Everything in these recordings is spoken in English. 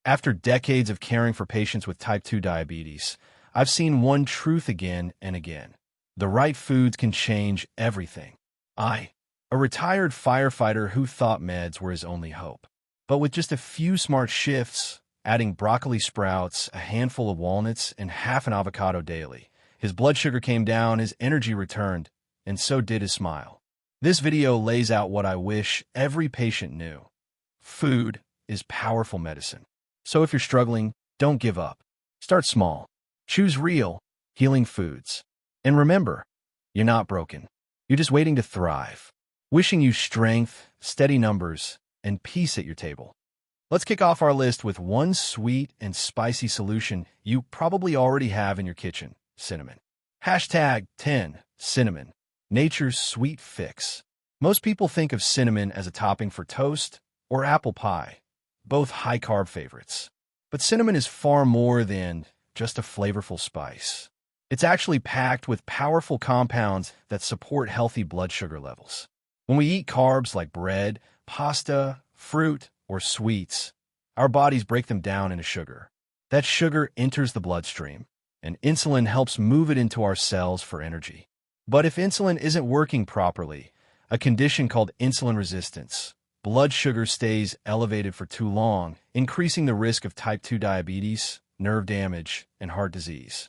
After decades of caring for patients with type 2 diabetes, I've seen one truth again and again. The right foods can change everything. A retired firefighter who thought meds were his only hope. But with just a few smart shifts, adding broccoli sprouts, a handful of walnuts, and half an avocado daily, his blood sugar came down, his energy returned, and so did his smile. This video lays out what I wish every patient knew. Food is powerful medicine. So if you're struggling, don't give up. Start small. Choose real, healing foods. And remember, you're not broken. You're just waiting to thrive. Wishing you strength, steady numbers, and peace at your table. Let's kick off our list with one sweet and spicy solution you probably already have in your kitchen: cinnamon. Hashtag 10 cinnamon, nature's sweet fix. Most people think of cinnamon as a topping for toast or apple pie, both high-carb favorites. But cinnamon is far more than just a flavorful spice. It's actually packed with powerful compounds that support healthy blood sugar levels. When we eat carbs like bread, pasta, fruit, or sweets, our bodies break them down into sugar. That sugar enters the bloodstream, and insulin helps move it into our cells for energy. But if insulin isn't working properly, a condition called insulin resistance, blood sugar stays elevated for too long, increasing the risk of type 2 diabetes, nerve damage, and heart disease.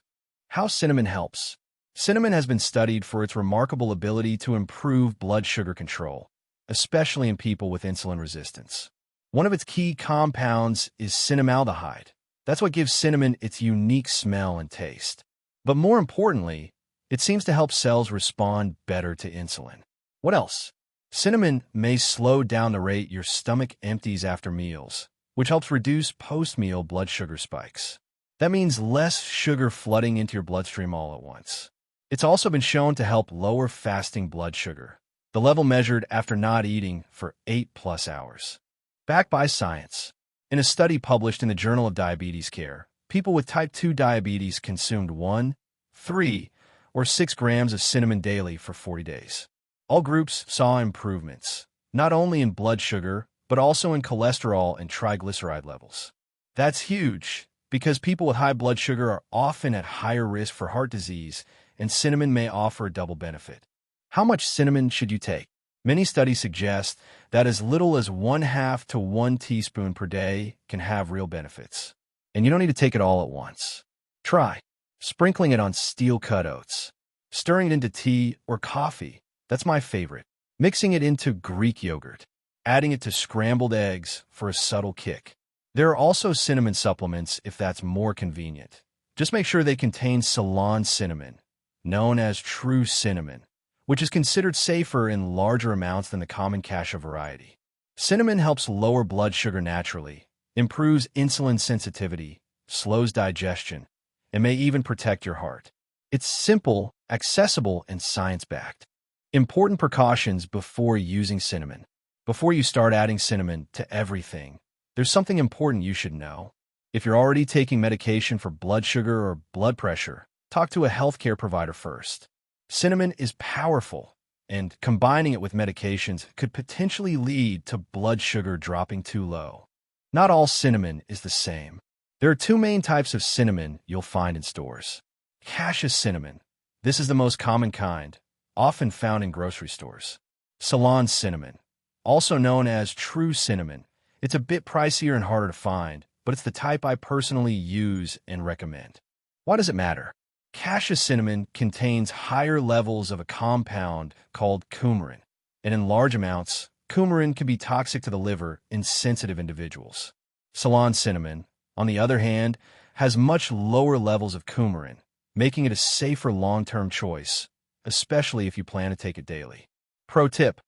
How cinnamon helps. Cinnamon has been studied for its remarkable ability to improve blood sugar control, especially in people with insulin resistance. One of its key compounds is cinnamaldehyde. That's what gives cinnamon its unique smell and taste. But more importantly, it seems to help cells respond better to insulin. What else? Cinnamon may slow down the rate your stomach empties after meals, which helps reduce post-meal blood sugar spikes. That means less sugar flooding into your bloodstream all at once. It's also been shown to help lower fasting blood sugar, the level measured after not eating for 8+ hours. Backed by science. In a study published in the Journal of Diabetes Care, people with type 2 diabetes consumed 1, 3, or 6 grams of cinnamon daily for 40 days. All groups saw improvements, not only in blood sugar, but also in cholesterol and triglyceride levels. That's huge, because people with high blood sugar are often at higher risk for heart disease, and cinnamon may offer a double benefit. How much cinnamon should you take? Many studies suggest that as little as 1/2 to 1 teaspoon per day can have real benefits. And you don't need to take it all at once. Try sprinkling it on steel-cut oats, stirring it into tea or coffee. That's my favorite. Mixing it into Greek yogurt, adding it to scrambled eggs for a subtle kick. There are also cinnamon supplements if that's more convenient. Just make sure they contain Ceylon cinnamon, known as true cinnamon, which is considered safer in larger amounts than the common cassia variety. Cinnamon helps lower blood sugar naturally, improves insulin sensitivity, slows digestion, and may even protect your heart. It's simple, accessible, and science-backed. Important precautions before using cinnamon. Before you start adding cinnamon to everything, there's something important you should know. If you're already taking medication for blood sugar or blood pressure, talk to a healthcare provider first. Cinnamon is powerful, and combining it with medications could potentially lead to blood sugar dropping too low. Not all cinnamon is the same. There are 2 main types of cinnamon you'll find in stores. Cassia cinnamon. This is the most common kind, often found in grocery stores. Ceylon cinnamon, also known as true cinnamon. It's a bit pricier and harder to find, but it's the type I personally use and recommend. Why does it matter? Cassia cinnamon contains higher levels of a compound called coumarin, and in large amounts, coumarin can be toxic to the liver in sensitive individuals. Ceylon cinnamon, on the other hand, has much lower levels of coumarin, making it a safer long-term choice, especially if you plan to take it daily. Pro tip: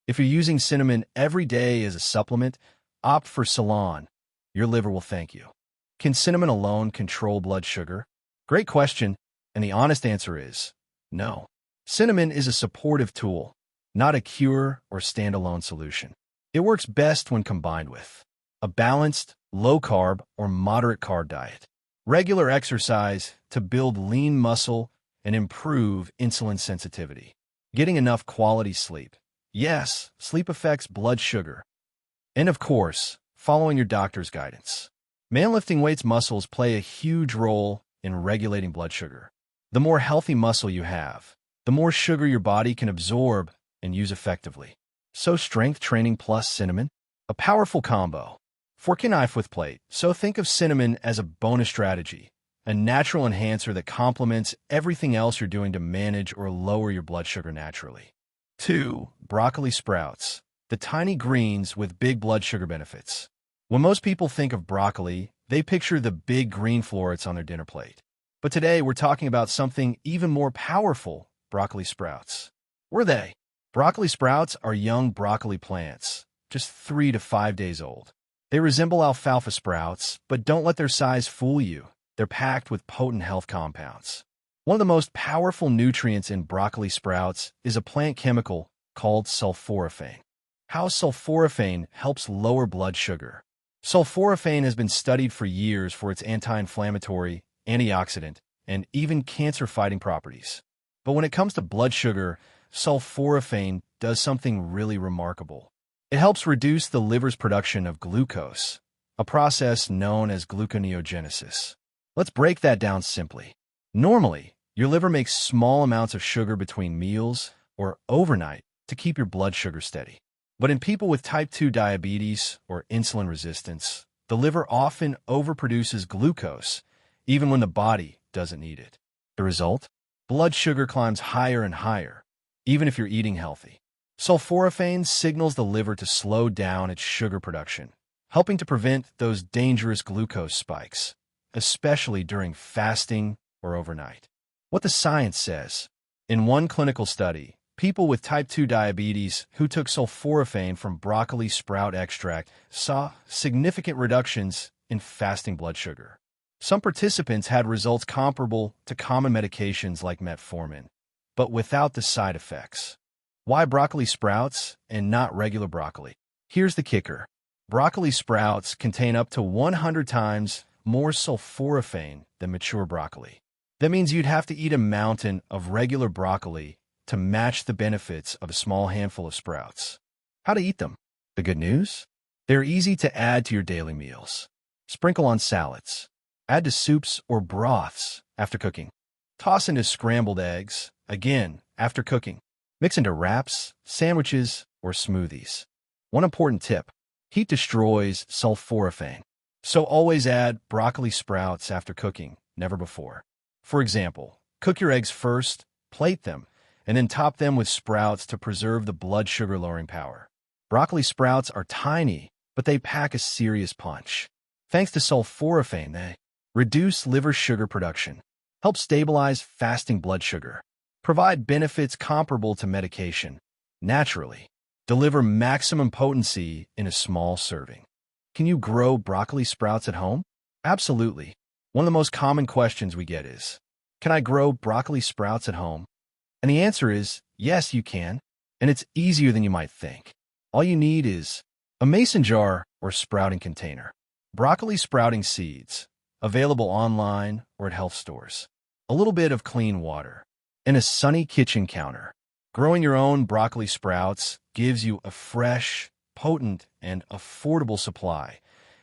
if you're using cinnamon every day as a supplement, opt for Ceylon. Your liver will thank you. Can cinnamon alone control blood sugar? Great question, and the honest answer is no. Cinnamon is a supportive tool, not a cure or standalone solution. It works best when combined with a balanced, low-carb or moderate-carb diet, regular exercise to build lean muscle and improve insulin sensitivity, getting enough quality sleep. Yes, sleep affects blood sugar. And of course, following your doctor's guidance. Man lifting weights muscles play a huge role in regulating blood sugar. The more healthy muscle you have, the more sugar your body can absorb and use effectively. So strength training plus cinnamon? A powerful combo. Fork and knife with plate. So think of cinnamon as a bonus strategy, a natural enhancer that complements everything else you're doing to manage or lower your blood sugar naturally. 2. Broccoli sprouts. The tiny greens with big blood sugar benefits. When most people think of broccoli, they picture the big green florets on their dinner plate. But today we're talking about something even more powerful, broccoli sprouts. What are they? Broccoli sprouts are young broccoli plants, just 3 to 5 days old. They resemble alfalfa sprouts, but don't let their size fool you. They're packed with potent health compounds. One of the most powerful nutrients in broccoli sprouts is a plant chemical called sulforaphane. How sulforaphane helps lower blood sugar. Sulforaphane has been studied for years for its anti-inflammatory, antioxidant, and even cancer-fighting properties. But when it comes to blood sugar, sulforaphane does something really remarkable. It helps reduce the liver's production of glucose, a process known as gluconeogenesis. Let's break that down simply. Normally, your liver makes small amounts of sugar between meals or overnight to keep your blood sugar steady. But in people with type 2 diabetes or insulin resistance, the liver often overproduces glucose, even when the body doesn't need it. The result? Blood sugar climbs higher and higher, even if you're eating healthy. Sulforaphane signals the liver to slow down its sugar production, helping to prevent those dangerous glucose spikes, especially during fasting or overnight. What the science says. In one clinical study, people with type 2 diabetes who took sulforaphane from broccoli sprout extract saw significant reductions in fasting blood sugar. Some participants had results comparable to common medications like metformin, but without the side effects. Why broccoli sprouts and not regular broccoli? Here's the kicker. Broccoli sprouts contain up to 100 times more sulforaphane than mature broccoli. That means you'd have to eat a mountain of regular broccoli to match the benefits of a small handful of sprouts. How to eat them? The good news? They're easy to add to your daily meals. Sprinkle on salads. Add to soups or broths after cooking. Toss into scrambled eggs, again, after cooking. Mix into wraps, sandwiches, or smoothies. One important tip. Heat destroys sulforaphane. So always add broccoli sprouts after cooking, never before. For example, cook your eggs first, plate them, and then top them with sprouts to preserve the blood sugar-lowering power. Broccoli sprouts are tiny, but they pack a serious punch. Thanks to sulforaphane, they reduce liver sugar production, help stabilize fasting blood sugar, provide benefits comparable to medication, naturally, deliver maximum potency in a small serving. Can you grow broccoli sprouts at home? Absolutely. One of the most common questions we get is, can I grow broccoli sprouts at home? And the answer is, yes, you can, and it's easier than you might think. All you need is a mason jar or sprouting container, broccoli sprouting seeds, available online or at health stores, a little bit of clean water, and a sunny kitchen counter. Growing your own broccoli sprouts gives you a fresh, potent, and affordable supply,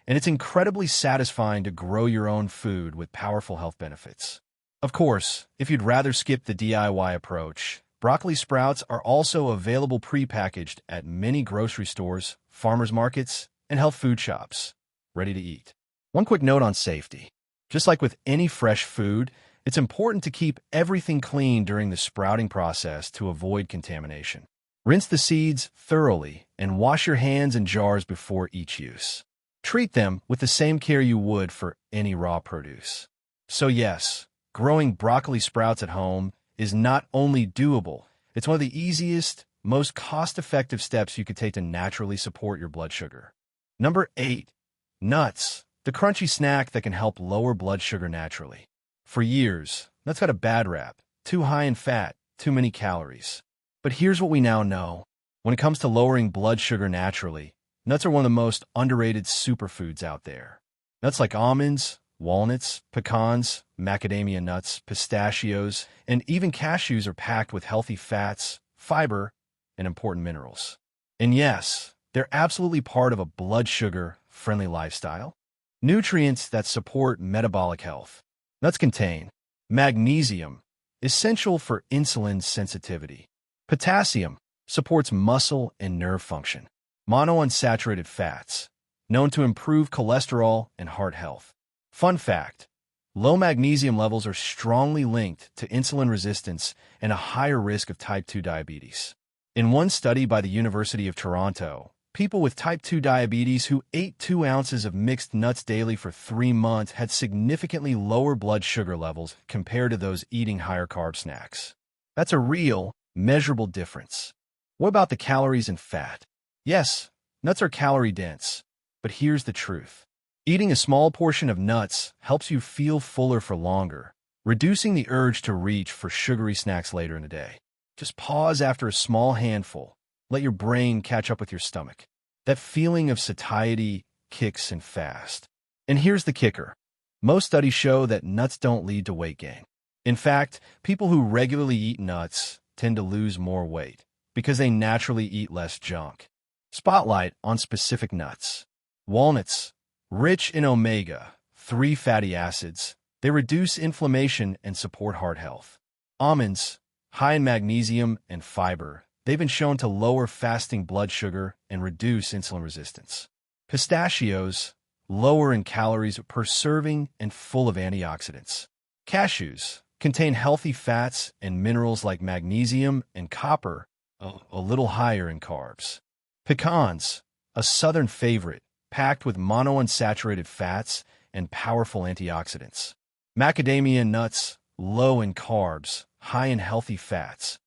and it's incredibly satisfying to grow your own food with powerful health benefits. Of course, if you'd rather skip the DIY approach, broccoli sprouts are also available prepackaged at many grocery stores, farmers markets, and health food shops, ready to eat. One quick note on safety. Just like with any fresh food, it's important to keep everything clean during the sprouting process to avoid contamination. Rinse the seeds thoroughly and wash your hands and jars before each use. Treat them with the same care you would for any raw produce. So yes, growing broccoli sprouts at home is not only doable, it's one of the easiest, most cost-effective steps you could take to naturally support your blood sugar. Number 8. Nuts, the crunchy snack that can help lower blood sugar naturally. For years, nuts got a bad rap, too high in fat, too many calories. But here's what we now know. When it comes to lowering blood sugar naturally, nuts are one of the most underrated superfoods out there. Nuts like almonds, walnuts, pecans, macadamia nuts, pistachios, and even cashews are packed with healthy fats, fiber, and important minerals. And yes, they're absolutely part of a blood sugar-friendly lifestyle. Nutrients that support metabolic health. Nuts contain magnesium, essential for insulin sensitivity. Potassium supports muscle and nerve function. Monounsaturated fats, known to improve cholesterol and heart health. Fun fact, low magnesium levels are strongly linked to insulin resistance and a higher risk of type 2 diabetes. In one study by the University of Toronto, people with type 2 diabetes who ate 2 ounces of mixed nuts daily for 3 months had significantly lower blood sugar levels compared to those eating higher carb snacks. That's a real, measurable difference. What about the calories and fat? Yes, nuts are calorie-dense, but here's the truth. Eating a small portion of nuts helps you feel fuller for longer, reducing the urge to reach for sugary snacks later in the day. Just pause after a small handful. Let your brain catch up with your stomach. That feeling of satiety kicks in fast. And here's the kicker. Most studies show that nuts don't lead to weight gain. In fact, people who regularly eat nuts tend to lose more weight because they naturally eat less junk. Spotlight on specific nuts. Walnuts, rich in omega-3 fatty acids, they reduce inflammation and support heart health. Almonds, high in magnesium and fiber, they've been shown to lower fasting blood sugar and reduce insulin resistance. Pistachios, lower in calories per serving and full of antioxidants. Cashews contain healthy fats and minerals like magnesium and copper, a little higher in carbs. Pecans, a southern favorite, packed with monounsaturated fats and powerful antioxidants. Macadamia nuts, low in carbs, high in healthy fats,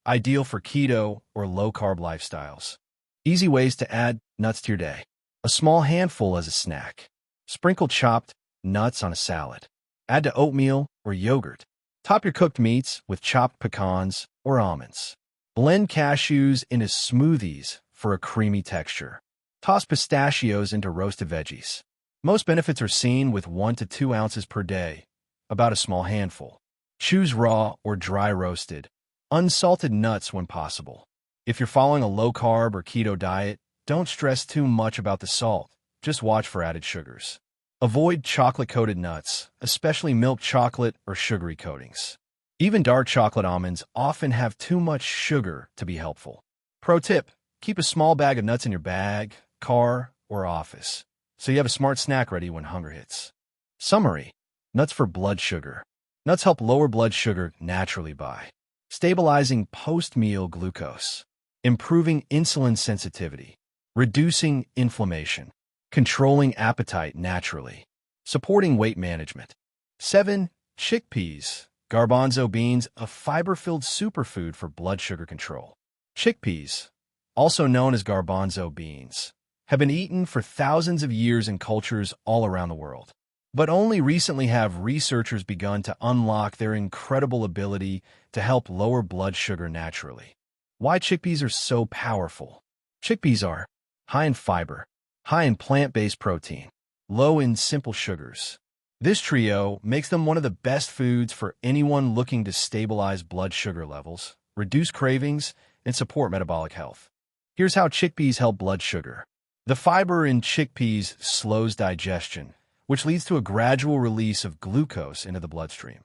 ideal for keto or low-carb lifestyles. Easy ways to add nuts to your day. A small handful as a snack. Sprinkle chopped nuts on a salad. Add to oatmeal or yogurt. Top your cooked meats with chopped pecans or almonds. Blend cashews into smoothies for a creamy texture. Toss pistachios into roasted veggies. Most benefits are seen with 1 to 2 ounces per day, about a small handful. Choose raw or dry roasted, unsalted nuts when possible. If you're following a low-carb or keto diet, don't stress too much about the salt. Just watch for added sugars. Avoid chocolate-coated nuts, especially milk chocolate or sugary coatings. Even dark chocolate almonds often have too much sugar to be helpful. Pro tip, keep a small bag of nuts in your bag, car, or office, so you have a smart snack ready when hunger hits. Summary, nuts for blood sugar. Nuts help lower blood sugar naturally by stabilizing post-meal glucose, improving insulin sensitivity, reducing inflammation, controlling appetite naturally, supporting weight management. 7. Chickpeas. Garbanzo beans, a fiber-filled superfood for blood sugar control. Chickpeas, also known as garbanzo beans, have been eaten for thousands of years in cultures all around the world. But only recently have researchers begun to unlock their incredible ability to help lower blood sugar naturally. Why chickpeas are so powerful? Chickpeas are high in fiber, high in plant-based protein, low in simple sugars. This trio makes them one of the best foods for anyone looking to stabilize blood sugar levels, reduce cravings, and support metabolic health. Here's how chickpeas help blood sugar. The fiber in chickpeas slows digestion, which leads to a gradual release of glucose into the bloodstream,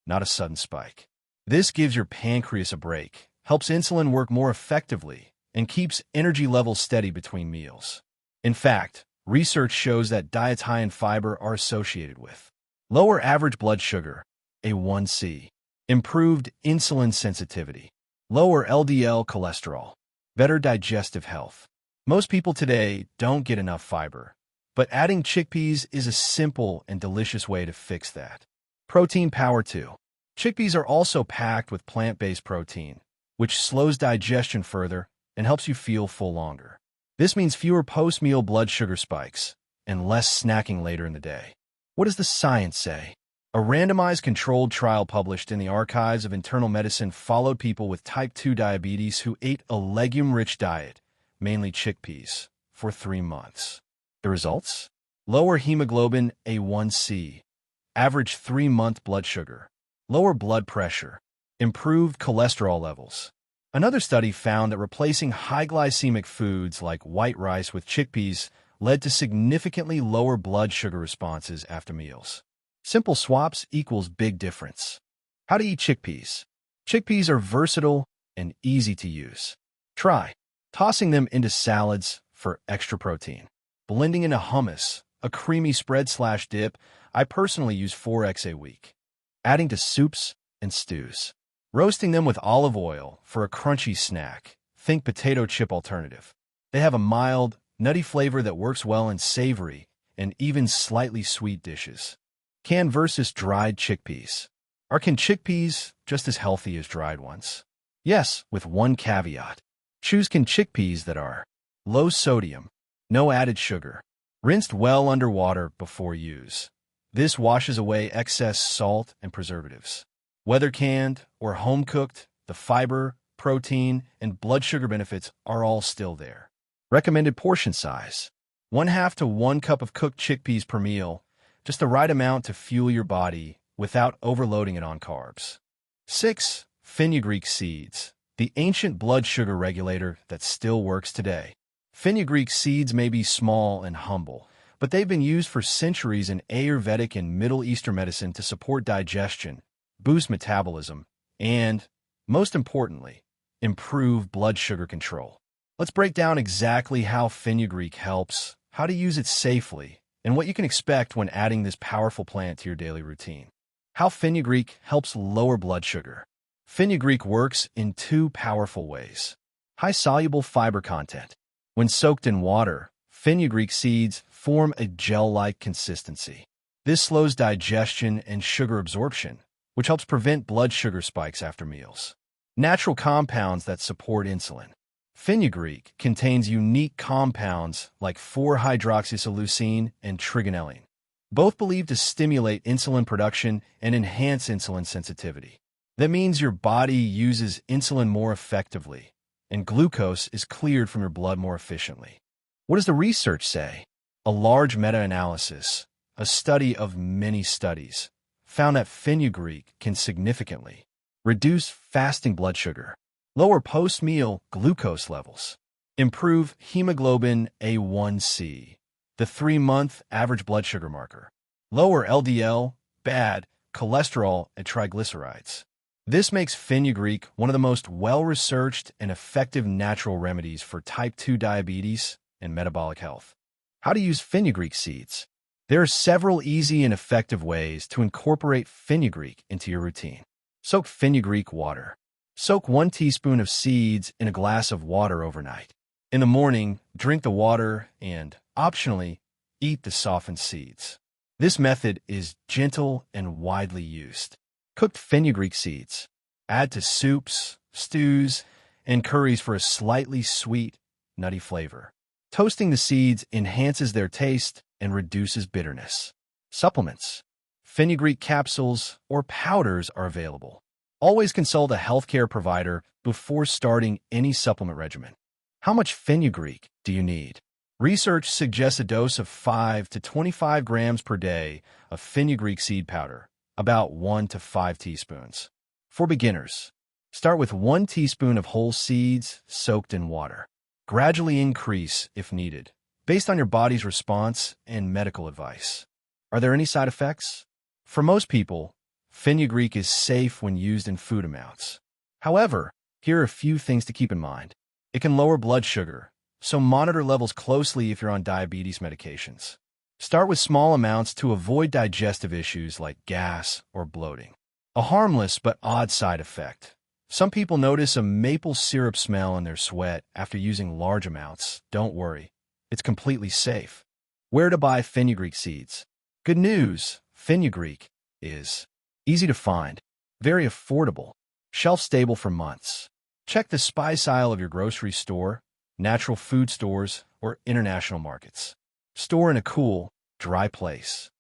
not a sudden spike. This gives your pancreas a break, helps insulin work more effectively, and keeps energy levels steady between meals. In fact, research shows that diets high in fiber are associated with lower average blood sugar, A1C, improved insulin sensitivity, lower LDL cholesterol, better digestive health. Most people today don't get enough fiber, but adding chickpeas is a simple and delicious way to fix that. Protein power too. Chickpeas are also packed with plant-based protein, which slows digestion further and helps you feel full longer. This means fewer post-meal blood sugar spikes and less snacking later in the day. What does the science say? A randomized controlled trial published in the Archives of Internal Medicine followed people with type 2 diabetes who ate a legume-rich diet, mainly chickpeas, for 3 months. The results? Lower hemoglobin A1C, average 3-month blood sugar, lower blood pressure, improved cholesterol levels. Another study found that replacing high glycemic foods like white rice with chickpeas led to significantly lower blood sugar responses after meals. Simple swaps equals big difference. How to eat chickpeas. Chickpeas are versatile and easy to use. Try tossing them into salads for extra protein. Blending into hummus, a creamy spread/dip. I personally use 4 eggs a week. Adding to soups and stews. Roasting them with olive oil for a crunchy snack. Think potato chip alternative. They have a mild, nutty flavor that works well in savory and even slightly sweet dishes. Canned versus dried chickpeas. Are canned chickpeas just as healthy as dried ones? Yes, with one caveat. Choose canned chickpeas that are low sodium, no added sugar, rinsed well under water before use. This washes away excess salt and preservatives. Whether canned or home-cooked, the fiber, protein, and blood sugar benefits are all still there. Recommended portion size. 1/2 to 1 cup of cooked chickpeas per meal, just the right amount to fuel your body without overloading it on carbs. 6. Fenugreek seeds, the ancient blood sugar regulator that still works today. Fenugreek seeds may be small and humble, but they've been used for centuries in Ayurvedic and Middle Eastern medicine to support digestion, boost metabolism, and, most importantly, improve blood sugar control. Let's break down exactly how fenugreek helps, how to use it safely, and what you can expect when adding this powerful plant to your daily routine. How fenugreek helps lower blood sugar. Fenugreek works in 2 powerful ways. High soluble fiber content. When soaked in water, fenugreek seeds form a gel-like consistency. This slows digestion and sugar absorption, which helps prevent blood sugar spikes after meals. Natural compounds that support insulin. Fenugreek contains unique compounds like 4-hydroxysilucine and trigonelline, both believed to stimulate insulin production and enhance insulin sensitivity. That means your body uses insulin more effectively, and glucose is cleared from your blood more efficiently. What does the research say? A large meta-analysis, a study of many studies, found that fenugreek can significantly reduce fasting blood sugar, lower post-meal glucose levels, improve hemoglobin A1C, the 3-month average blood sugar marker, lower LDL, bad cholesterol, and triglycerides. This makes fenugreek one of the most well-researched and effective natural remedies for type 2 diabetes and metabolic health. How to use fenugreek seeds. There are several easy and effective ways to incorporate fenugreek into your routine. Soak fenugreek water. Soak 1 teaspoon of seeds in a glass of water overnight. In the morning, drink the water and, optionally, eat the softened seeds. This method is gentle and widely used. Cooked fenugreek seeds. Add to soups, stews, and curries for a slightly sweet, nutty flavor. Toasting the seeds enhances their taste and reduces bitterness. Supplements. Fenugreek capsules or powders are available. Always consult a healthcare provider before starting any supplement regimen. How much fenugreek do you need? Research suggests a dose of 5 to 25 grams per day of fenugreek seed powder, about 1 to 5 teaspoons. For beginners, start with 1 teaspoon of whole seeds soaked in water. Gradually increase if needed, based on your body's response and medical advice. Are there any side effects? For most people, fenugreek is safe when used in food amounts. However, here are a few things to keep in mind. It can lower blood sugar, so monitor levels closely if you're on diabetes medications. Start with small amounts to avoid digestive issues like gas or bloating. A harmless but odd side effect. Some people notice a maple syrup smell in their sweat after using large amounts. Don't worry, it's completely safe. Where to buy fenugreek seeds? Good news, fenugreek is easy to find, very affordable, shelf-stable for months. Check the spice aisle of your grocery store, natural food stores, or international markets. Store in a cool, dry place.